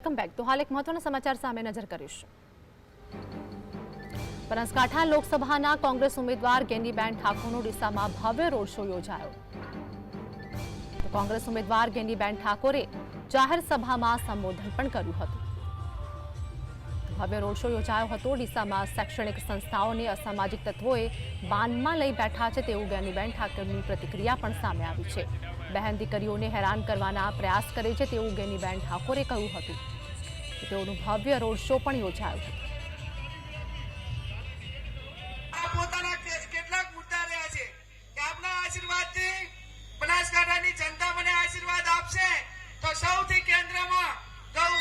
Welcome back. તો હાલ એક મહત્વના સમાચાર સામે નજર કરીશું। બનાસકાંઠા લોકસભાના કોંગ્રેસ ઉમેદવાર ગેનીબેન ઠાકોરનો ડીસામાં ભવ્ય રોડ શો યોજાયો। તો કોંગ્રેસ ઉમેદવાર ગેનીબેન ઠાકોરે જાહેર સભામાં સંબોધન પણ કર્યું હતું। ભવ્ય રોડ શો યોજાયો હતો। ડીસામાં શૈક્ષણિક સંસ્થાઓને અસામાજિક તત્વોએ બાનમાં લઈ બેઠા છે તેવું ગેનીબેન ઠાકોરની પ્રતિક્રિયા પણ સામે આવી છે। બહેન દીકરીઓને હેરાન કરવાના પ્રયાસ કરે છે તેવું ગેનીબેન ઠાકોરે કહ્યું હતું। તેઓનું ભવ્ય રોડ શો પણ યોજાયો હતો। કેટલાક મુદ્દા રહ્યા છે કે આપના આશીર્વાદથી બનાસકાંઠાની જનતા મને આશીર્વાદ આપશે તો સૌથી કેન્દ્રમાં ગૌ